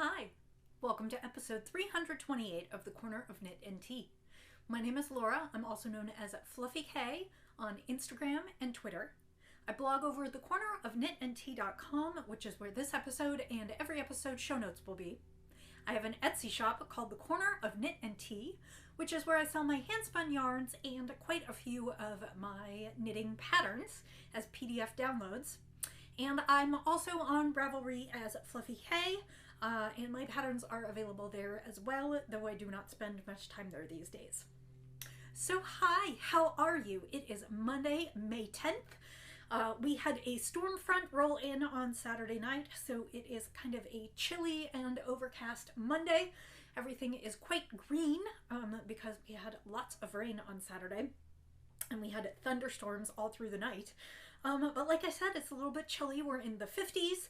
Hi, welcome to episode 328 of the Corner of Knit and Tea. My name is Laura. I'm also known as Fluffy K on Instagram and Twitter. I blog over at thecornerofknitandtea.com, which is where this episode and every episode show notes will be. I have an Etsy shop called The Corner of Knit and Tea, which is where I sell my handspun yarns and quite a few of my knitting patterns as PDF downloads. And I'm also on Ravelry as Fluffy K, and my patterns are available there as well, though I do not spend much time there these days. So hi, how are you? It is Monday, May 10th. We had a storm front roll in on Saturday night, so it is kind of a chilly and overcast Monday. Everything is quite green because we had lots of rain on Saturday, and we had thunderstorms all through the night. But like I said, it's a little bit chilly. We're in the 50s,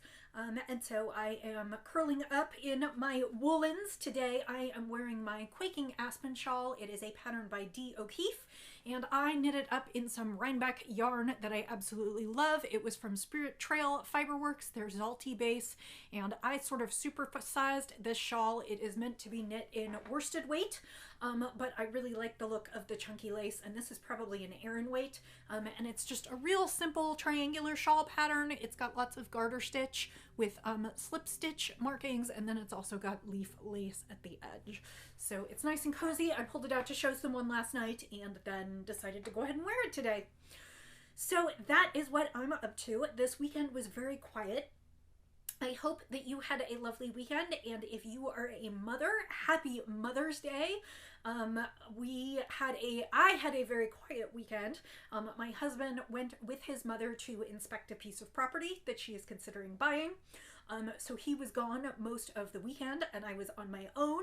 and so I am curling up in my woolens. Today I am wearing my Quaking Aspen shawl. It is a pattern by D. O'Keefe, and I knit it up in some Rhinebeck yarn that I absolutely love. It was from Spirit Trail Fiberworks, their Zalti base, and I sort of supersized this shawl. It is meant to be knit in worsted weight, but I really like the look of the chunky lace, and this is probably an Aran weight, and it's just a real simple triangular shawl pattern. It's got lots of garter stitch with slip stitch markings, and then it's also got leaf lace at the edge. So it's nice and cozy. I pulled it out to show someone last night and then decided to go ahead and wear it today. So that is what I'm up to. This weekend was very quiet. I hope that you had a lovely weekend, and if you are a mother, happy Mother's Day. I had a very quiet weekend. My husband went with his mother to inspect a piece of property that she is considering buying. So he was gone most of the weekend, and I was on my own.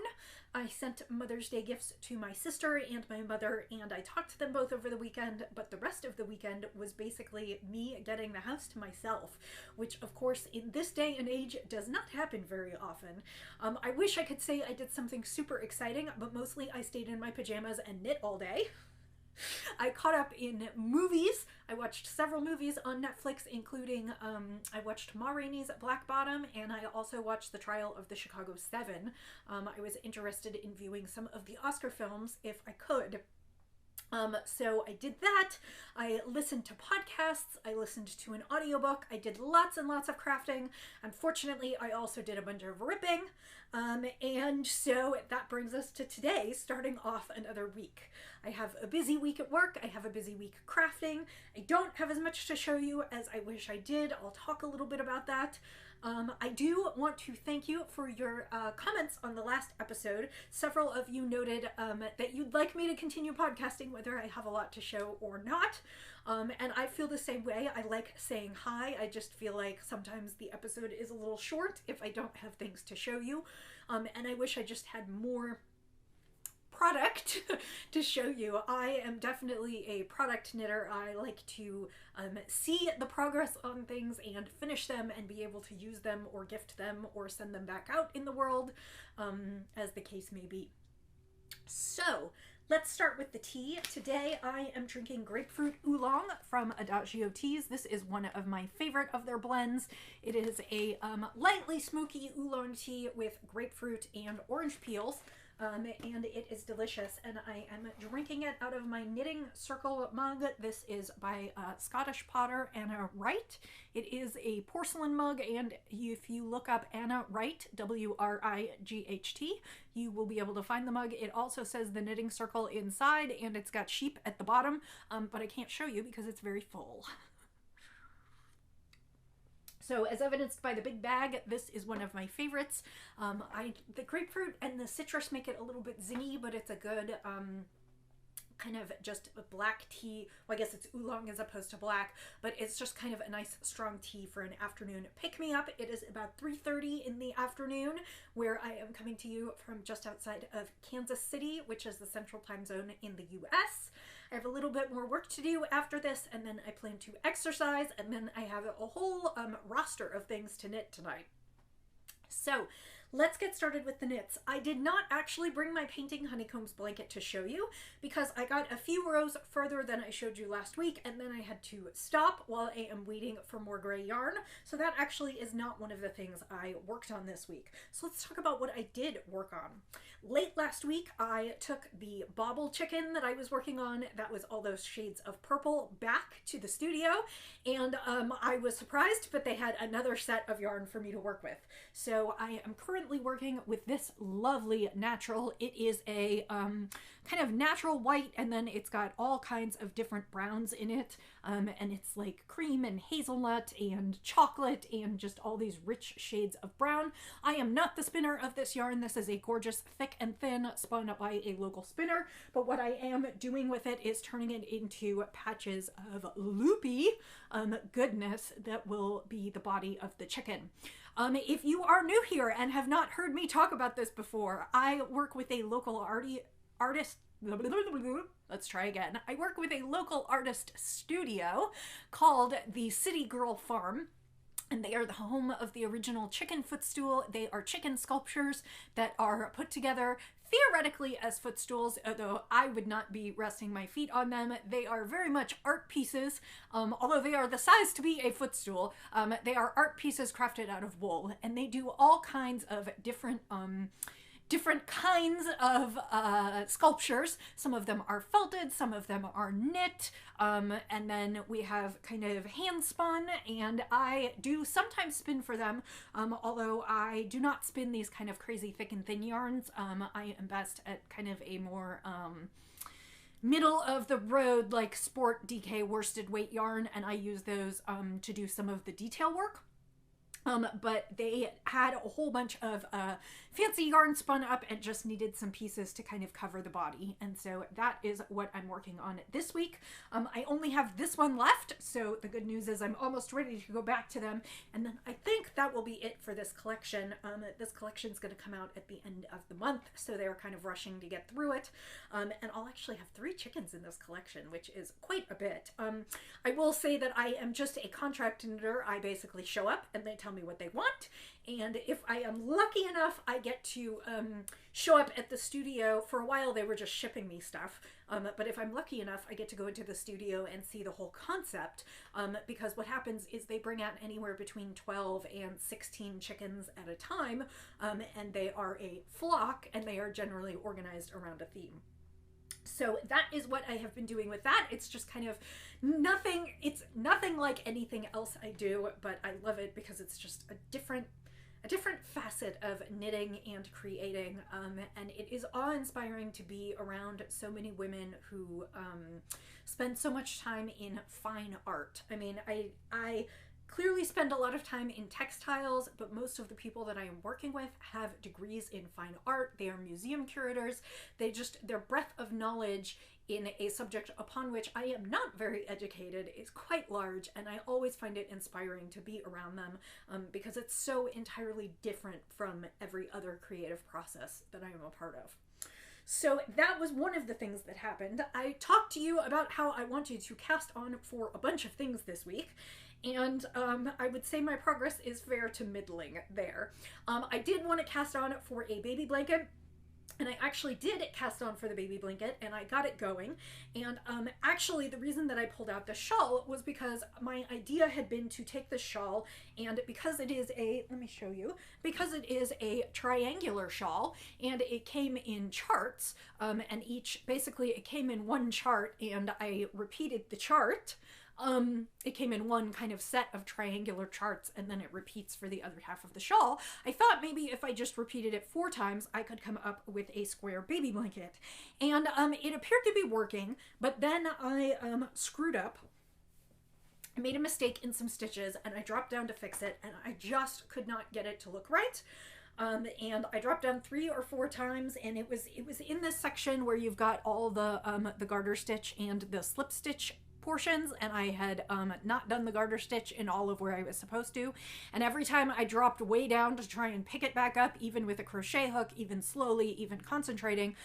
I sent Mother's Day gifts to my sister and my mother, and I talked to them both over the weekend, but the rest of the weekend was basically me getting the house to myself, which of course in this day and age does not happen very often. I wish I could say I did something super exciting, but mostly I stayed in my pajamas and knit all day. I caught up in movies. I watched several movies on Netflix, including I watched Ma Rainey's Black Bottom, and I also watched The Trial of the Chicago 7. I was interested in viewing some of the Oscar films if I could. So I did that. I listened to podcasts. I listened to an audiobook. I did lots and lots of crafting. Unfortunately, I also did a bunch of ripping. And so that brings us to today, starting off another week. I have a busy week at work. I have a busy week crafting. I don't have as much to show you as I wish I did. I'll talk a little bit about that. I do want to thank you for your comments on the last episode. Several of you noted that you'd like me to continue podcasting whether I have a lot to show or not. And I feel the same way. I like saying hi. I just feel like sometimes the episode is a little short if I don't have things to show you. And I wish I just had more product to show you. I am definitely a product knitter. I like to see the progress on things and finish them and be able to use them or gift them or send them back out in the world, as the case may be. So let's start with the tea. Today I am drinking grapefruit oolong from Adagio Teas. This is one of my favorite of their blends. It is a lightly smoky oolong tea with grapefruit and orange peels. And it is delicious, and I am drinking it out of my Knitting Circle mug. This is by Scottish potter Anna Wright. It is a porcelain mug, and if you look up Anna Wright, W-R-I-G-H-T, you will be able to find the mug. It also says the Knitting Circle inside, and it's got sheep at the bottom, but I can't show you because it's very full. So as evidenced by the big bag, this is one of my favorites. The grapefruit and the citrus make it a little bit zingy, but it's a good kind of just a black tea. Well, I guess it's oolong as opposed to black, but it's just kind of a nice strong tea for an afternoon pick-me-up. It is about 3:30 in the afternoon where I am coming to you from just outside of Kansas City, which is the central time zone in the US. I have a little bit more work to do after this, and then I plan to exercise, and then I have a whole roster of things to knit tonight. So Let's get started with the knits. I did not actually bring my painting honeycombs blanket to show you because I got a few rows further than I showed you last week, and then I had to stop while I am waiting for more gray yarn. So that actually is not one of the things I worked on this week. So let's talk about what I did work on. Late last week, I took the bauble chicken that I was working on, that was all those shades of purple, back to the studio, and I was surprised, but they had another set of yarn for me to work with. So I am currently working with this lovely natural. It is a kind of natural white, and then it's got all kinds of different browns in it, and it's like cream and hazelnut and chocolate and just all these rich shades of brown. I am not the spinner of this yarn. This is a gorgeous thick and thin spun by a local spinner, but what I am doing with it is turning it into patches of loopy goodness that will be the body of the chicken. If you are new here and have not heard me talk about this before, I work with a local artist. Let's try again. I work with a local artist studio called the City Girl Farm, and they are the home of the original chicken footstool. They are chicken sculptures that are put together theoretically as footstools, although I would not be resting my feet on them. They are very much art pieces, although they are the size to be a footstool. They are art pieces crafted out of wool, and they do all kinds of different kinds of sculptures. Some of them are felted, some of them are knit, and then we have kind of hand spun, and I do sometimes spin for them, although I do not spin these kind of crazy thick and thin yarns. I am best at kind of a more middle of the road, like sport DK worsted weight yarn, and I use those to do some of the detail work. But they had a whole bunch of fancy yarn spun up and just needed some pieces to kind of cover the body. And so that is what I'm working on this week. I only have this one left, so the good news is I'm almost ready to go back to them. And then I think that will be it for this collection. This collection is going to come out at the end of the month, so they're kind of rushing to get through it. And I'll actually have 3 chickens in this collection, which is quite a bit. I will say that I am just a contract knitter. I basically show up and they tell me what they want, and if I am lucky enough, I get to show up at the studio. For a while they were just shipping me stuff, but if I'm lucky enough, I get to go into the studio and see the whole concept, because what happens is they bring out anywhere between 12 and 16 chickens at a time, and they are a flock, and they are generally organized around a theme. So that is what I have been doing with that. It's just kind of nothing, it's nothing like anything else I do, but I love it because it's just a different facet of knitting and creating, and it is awe-inspiring to be around so many women who spend so much time in fine art. I mean, I clearly spend a lot of time in textiles, but most of the people that I am working with have degrees in fine art. They are museum curators. Their breadth of knowledge in a subject upon which I am not very educated is quite large, and I always find it inspiring to be around them, because it's so entirely different from every other creative process that I am a part of. So that was one of the things that happened. I talked to you about how I wanted to cast on for a bunch of things this week, and I would say my progress is fair to middling there. I did want to cast on for a baby blanket, and I actually did cast on for the baby blanket, and I got it going. And actually the reason that I pulled out the shawl was because my idea had been to take the shawl, and because it is let me show you, because it is a triangular shawl, and it came in charts, and basically it came in one chart, and I repeated the chart. It came in one kind of set of triangular charts, and then it repeats for the other half of the shawl. I thought maybe if I just repeated it 4 times, I could come up with a square baby blanket. And it appeared to be working, but then I screwed up. I made a mistake in some stitches, and I dropped down to fix it, and I just could not get it to look right. And I dropped down 3 or 4 times, and it was in this section where you've got all the garter stitch and the slip stitch portions, and I had not done the garter stitch in all of where I was supposed to. And every time I dropped way down to try and pick it back up, even with a crochet hook, even slowly, even concentrating,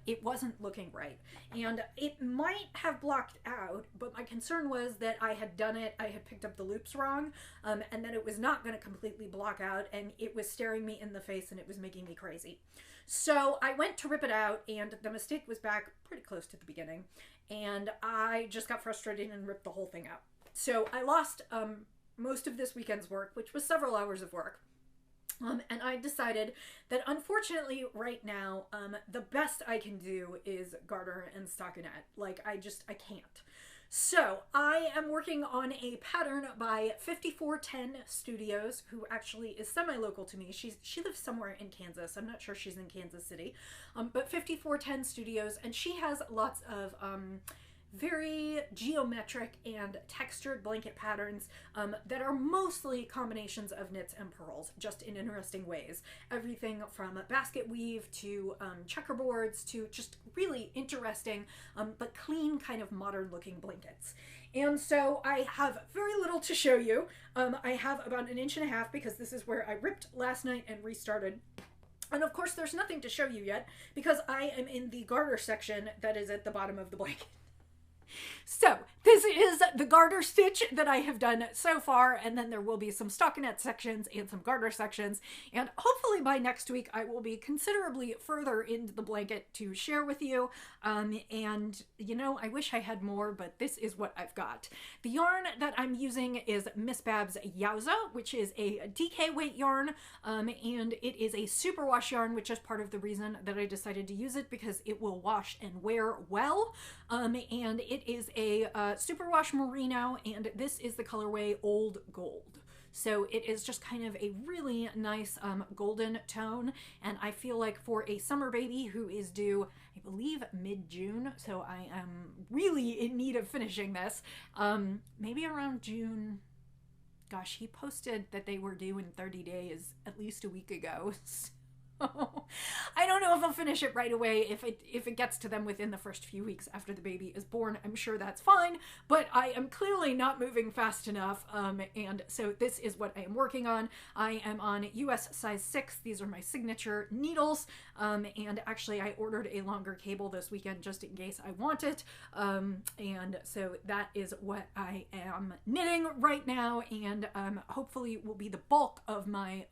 it wasn't looking right. And it might have blocked out, but my concern was that I had done it, I had picked up the loops wrong, and that it was not going to completely block out, and it was staring me in the face and it was making me crazy. So I went to rip it out, and the mistake was back pretty close to the beginning, and I just got frustrated and ripped the whole thing out. So I lost most of this weekend's work, which was several hours of work. And I decided that unfortunately right now, the best I can do is garter and stockinette. Like, I can't. So I am working on a pattern by 5410 Studios, who actually is semi-local to me. She lives somewhere in Kansas. I'm not sure she's in Kansas City. But 5410 Studios, and she has lots of very geometric and textured blanket patterns that are mostly combinations of knits and purls, just in interesting ways. Everything from basket weave to checkerboards to just really interesting but clean, kind of modern looking blankets. And so I have very little to show you. I have about 1.5 inches because this is where I ripped last night and restarted. And of course there's nothing to show you yet because I am in the garter section that is at the bottom of the blanket. So this is the garter stitch that I have done so far, and then there will be some stockinette sections and some garter sections, and hopefully by next week I will be considerably further into the blanket to share with you. And you know, I wish I had more, but this is what I've got. The yarn that I'm using is Miss Babs Yowza, which is a DK weight yarn, and it is a superwash yarn, which is part of the reason that I decided to use it, because it will wash and wear well. And it is a superwash merino, and this is the colorway Old Gold. So it is just kind of a really nice golden tone, and I feel like for a summer baby who is due, I believe, mid-June, so I am really in need of finishing this, maybe around June. Gosh, he posted that they were due in 30 days at least a week ago. I don't know if I'll finish it right away. If it gets to them within the first few weeks after the baby is born, I'm sure that's fine, but I am clearly not moving fast enough, and so this is what I am working on. I am on US size 6. These are my signature needles, and actually I ordered a longer cable this weekend just in case I want it, and so that is what I am knitting right now, and hopefully will be the bulk of my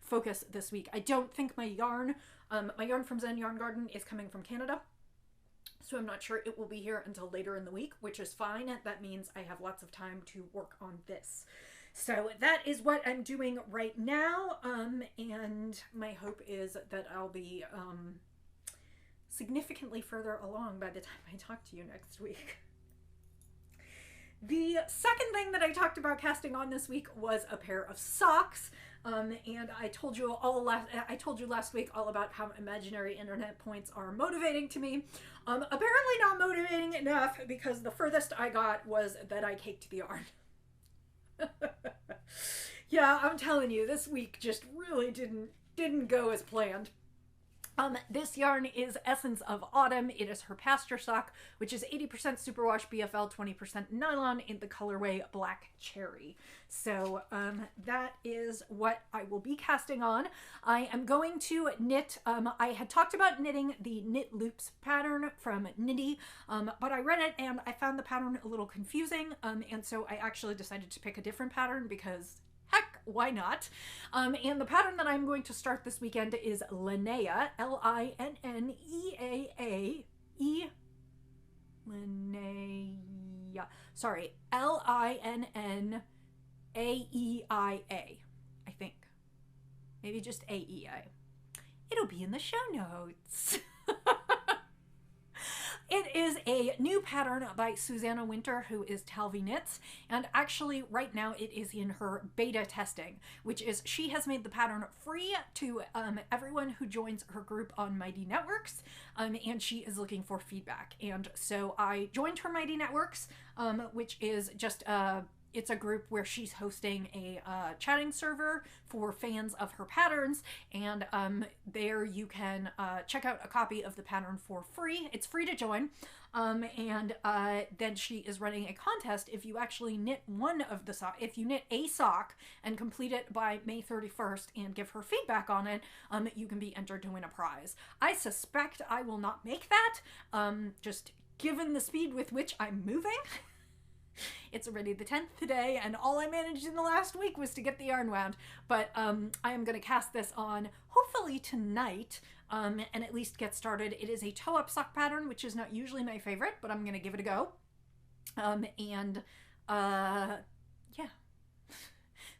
focus this week. I don't think my yarn from Zen Yarn Garden is coming from Canada, so I'm not sure it will be here until later in the week, which is fine. That means I have lots of time to work on this. So that is what I'm doing right now, and my hope is that I'll be significantly further along by the time I talk to you next week. The second thing that I talked about casting on this week was a pair of socks. And I told you last week all about how imaginary internet points are motivating to me. Apparently not motivating enough, because the furthest I got was that I caked the yarn. Yeah, I'm telling you, this week just really didn't go as planned. This yarn is Essence of Autumn. It is her pasture sock, which is 80% superwash BFL, 20% nylon in the colorway Black Cherry. So that is what I will be casting on. I am going to knit, I had talked about knitting the Knit Loops pattern from Knitty, but I read it and I found the pattern a little confusing, and so I actually decided to pick a different pattern because heck, why not? And the pattern that I'm going to start this weekend is Linnea, L-I-N-N-E-A-A-E, Linnea, sorry, L-I-N-N-A-E-I-A, I think. Maybe just A-E-I. It'll be in the show notes. It is a new pattern by Susanna Winter, who is Talvi Knits, and actually right now it is in her beta testing, which is she has made the pattern free to everyone who joins her group on Mighty Networks, and she is looking for feedback. And so I joined her Mighty Networks, which is just it's a group where she's hosting a chatting server for fans of her patterns, and there you can check out a copy of the pattern for free. It's free to join. And then she is running a contest. If you actually knit one of the sock, if you knit a sock and complete it by May 31st and give her feedback on it, you can be entered to win a prize. I suspect I will not make that, just given the speed with which I'm moving. It's already the 10th today, and all I managed in the last week was to get the yarn wound. But I am going to cast this on hopefully tonight, and at least get started. It is a toe-up sock pattern, which is not usually my favorite, but I'm going to give it a go. Yeah.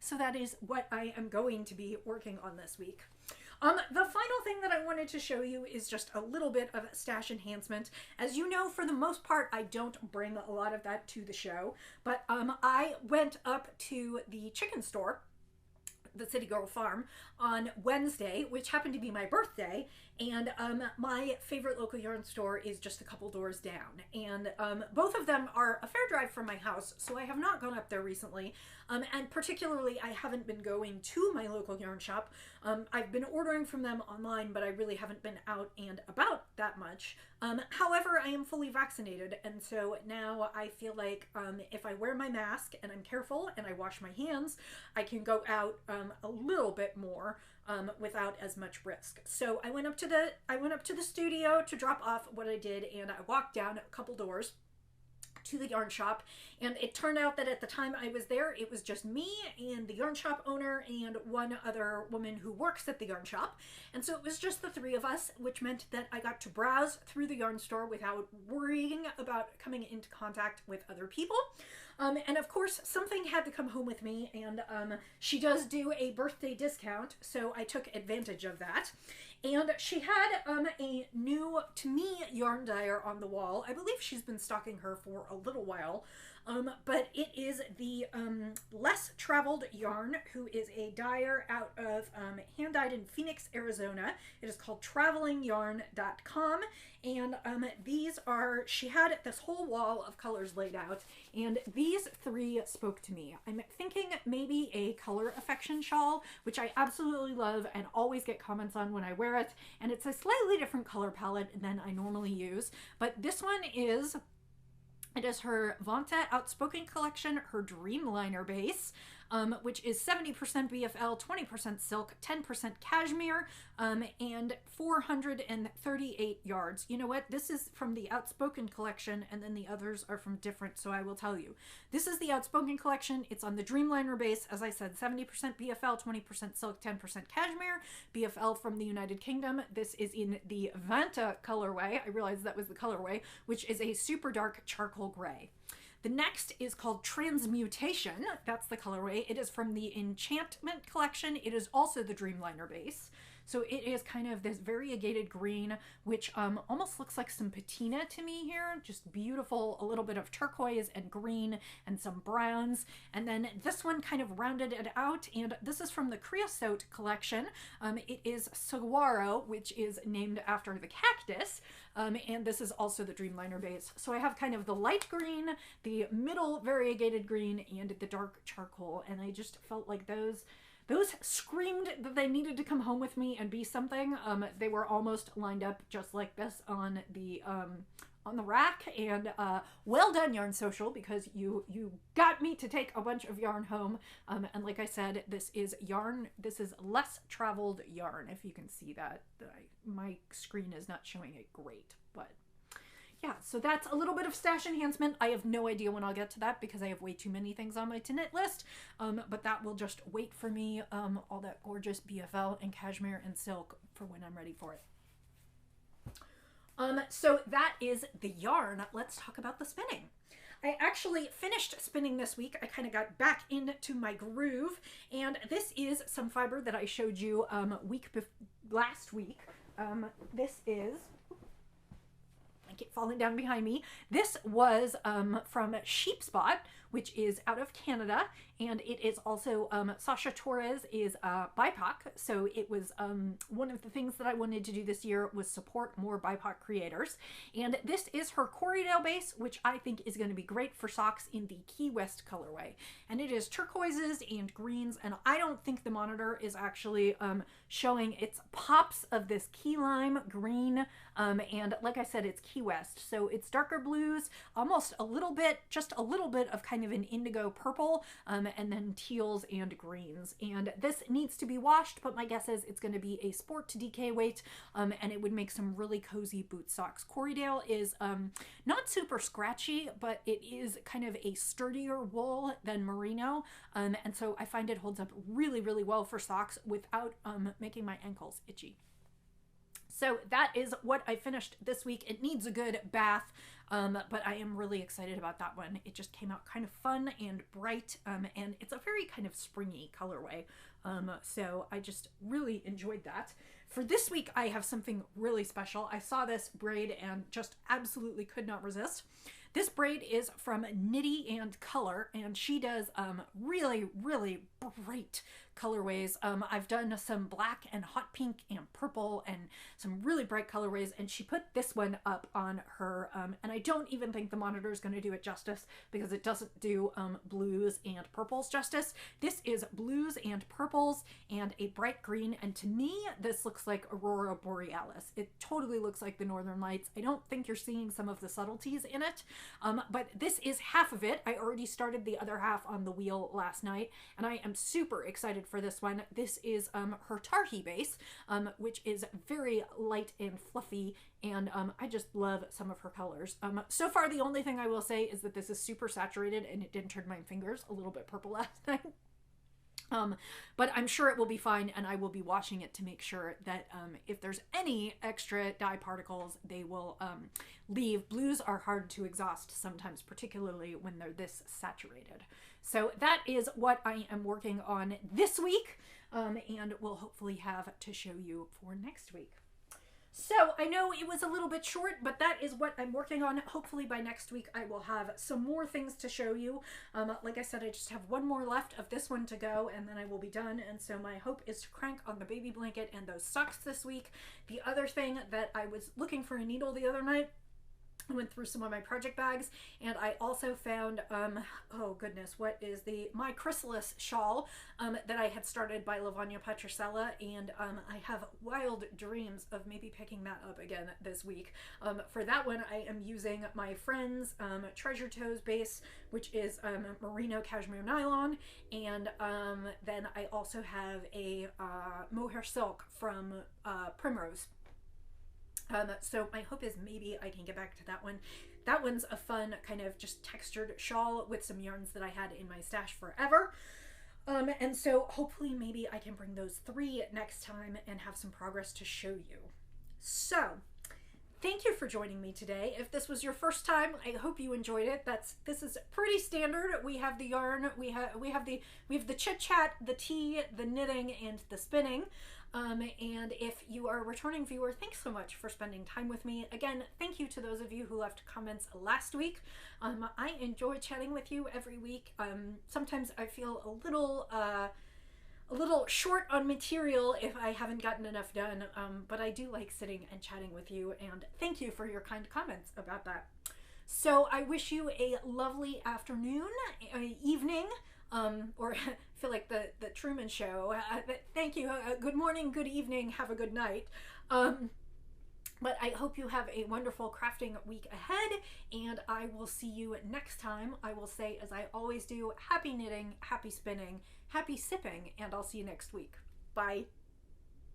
So that is what I am going to be working on this week. The final thing that I wanted to show you is just a little bit of stash enhancement. As you know, for the most part, I don't bring a lot of that to the show, but I went up to the chicken store, the City Girl Farm, on Wednesday, which happened to be my birthday, and my favorite local yarn store is just a couple doors down, and both of them are a fair drive from my house, so I have not gone up there recently, and particularly I haven't been going to my local yarn shop. I've been ordering from them online, but I really haven't been out and about that much. However, I am fully vaccinated, and so now I feel like if I wear my mask and I'm careful and I wash my hands, I can go out a little bit more without as much risk. So I went up to the studio to drop off what I did, and I walked down a couple doors to the yarn shop, and it turned out that at the time I was there, it was just me and the yarn shop owner and one other woman who works at the yarn shop, and so it was just the three of us, which meant that I got to browse through the yarn store without worrying about coming into contact with other people. And of course, something had to come home with me, and she does do a birthday discount, so I took advantage of that. And she had a new, to me, yarn dyer on the wall. I believe she's been stocking her for a little while. But it is the Less Traveled Yarn, who is a dyer out of hand-dyed in Phoenix, Arizona. It is called travelingyarn.com, and these are, she had this whole wall of colors laid out, and these three spoke to me. I'm thinking maybe a color affection shawl, which I absolutely love and always get comments on when I wear it, and it's a slightly different color palette than I normally use, but this one is... It is her Vanta Outspoken collection, her Dreamliner base, which is 70% BFL, 20% silk, 10% cashmere, and 438 yards. You know what? This is from the Outspoken collection, and then the others are from different, so I will tell you. This is the Outspoken collection. It's on the Dreamliner base. As I said, 70% BFL, 20% silk, 10% cashmere. BFL from the United Kingdom. This is in the Vanta colorway. I realized that was the colorway, which is a super dark charcoal gray. The next is called Transmutation. That's the colorway. It is from the Enhancement collection. It is also the Dreamliner base. So it is kind of this variegated green, which almost looks like some patina to me here. Just beautiful, a little bit of turquoise and green and some browns. And then this one kind of rounded it out, and this is from the Creosote collection. It is Saguaro, which is named after the cactus. And this is also the Dreamliner base. So I have kind of the light green, the middle variegated green, and the dark charcoal. And I just felt like those screamed that they needed to come home with me and be something. They were almost lined up just like this on the rack, and well done, Yarn Social, because you got me to take a bunch of yarn home. And like I said, this is Less Traveled Yarn. If you can see that, my screen is not showing it great, but yeah, so that's a little bit of stash enhancement. I have no idea when I'll get to that because I have way too many things on my to knit list, but that will just wait for me, all that gorgeous BFL and cashmere and silk for when I'm ready for it. So that is the yarn. Let's talk about the spinning. I actually finished spinning this week. I kind of got back into my groove, and this is some fiber that I showed you last week. This is... I keep falling down behind me. This was from Sheep Spot, which is out of Canada, and it is also, Sasha Torres is BIPOC, so it was one of the things that I wanted to do this year was support more BIPOC creators. And this is her Corriedale base, which I think is going to be great for socks in the Key West colorway. And it is turquoises and greens, and I don't think the monitor is actually showing its pops of this key lime green, and like I said, it's Key West, so it's darker blues, almost a little bit, just a little bit of kind of an indigo purple, and then teals and greens. And this needs to be washed, but my guess is it's going to be a sport to DK weight, and it would make some really cozy boot socks. Corriedale is not super scratchy, but it is kind of a sturdier wool than merino, and so I find it holds up really, really well for socks without making my ankles itchy. So that is what I finished this week. It needs a good bath, but I am really excited about that one. It just came out kind of fun and bright, and it's a very kind of springy colorway. So I just really enjoyed that. For this week, I have something really special. I saw this braid and just absolutely could not resist. This braid is from Nitty and Color, and she does really, really bright colorways. I've done some black and hot pink and purple and some really bright colorways, and she put this one up on her, and I don't even think the monitor is going to do it justice because it doesn't do blues and purples justice. This is blues and purples and a bright green, and to me this looks like Aurora Borealis. It totally looks like the Northern Lights. I don't think you're seeing some of the subtleties in it, but this is half of it. I already started the other half on the wheel last night, and I am super excited for this one. This is her Tarhi base, which is very light and fluffy, and I just love some of her colors. So far, the only thing I will say is that this is super saturated, and it did turn my fingers a little bit purple last night. But I'm sure it will be fine, and I will be washing it to make sure that if there's any extra dye particles, they will leave. Blues are hard to exhaust sometimes, particularly when they're this saturated. So that is what I am working on this week, and we'll hopefully have to show you for next week. So I know it was a little bit short, but that is what I'm working on. Hopefully by next week I will have some more things to show you. Like I said, I just have one more left of this one to go, and then I will be done. And so my hope is to crank on the baby blanket and those socks this week. The other thing that I was looking for a needle the other night, I went through some of my project bags, and I also found, oh goodness, what is my chrysalis shawl that I had started by Lavanya Patricella, and I have wild dreams of maybe picking that up again this week. For that one, I am using my friend's Treasure Toes base, which is merino cashmere nylon, and then I also have a mohair silk from Primrose. So my hope is maybe I can get back to that one. That one's a fun kind of just textured shawl with some yarns that I had in my stash forever. And so hopefully maybe I can bring those 3 next time and have some progress to show you. So thank you for joining me today. If this was your first time, I hope you enjoyed it. This is pretty standard. We have the yarn, we have the chit chat, the tea, the knitting, and the spinning. And if you are a returning viewer, thanks so much for spending time with me. Again, thank you to those of you who left comments last week. I enjoy chatting with you every week. Sometimes I feel a little short on material if I haven't gotten enough done, but I do like sitting and chatting with you, and thank you for your kind comments about that. So I wish you a lovely afternoon, evening, or I feel like the Truman Show. Thank you. Good morning, good evening, have a good night. But I hope you have a wonderful crafting week ahead, and I will see you next time. I will say, as I always do, happy knitting, happy spinning, happy sipping, and I'll see you next week. Bye.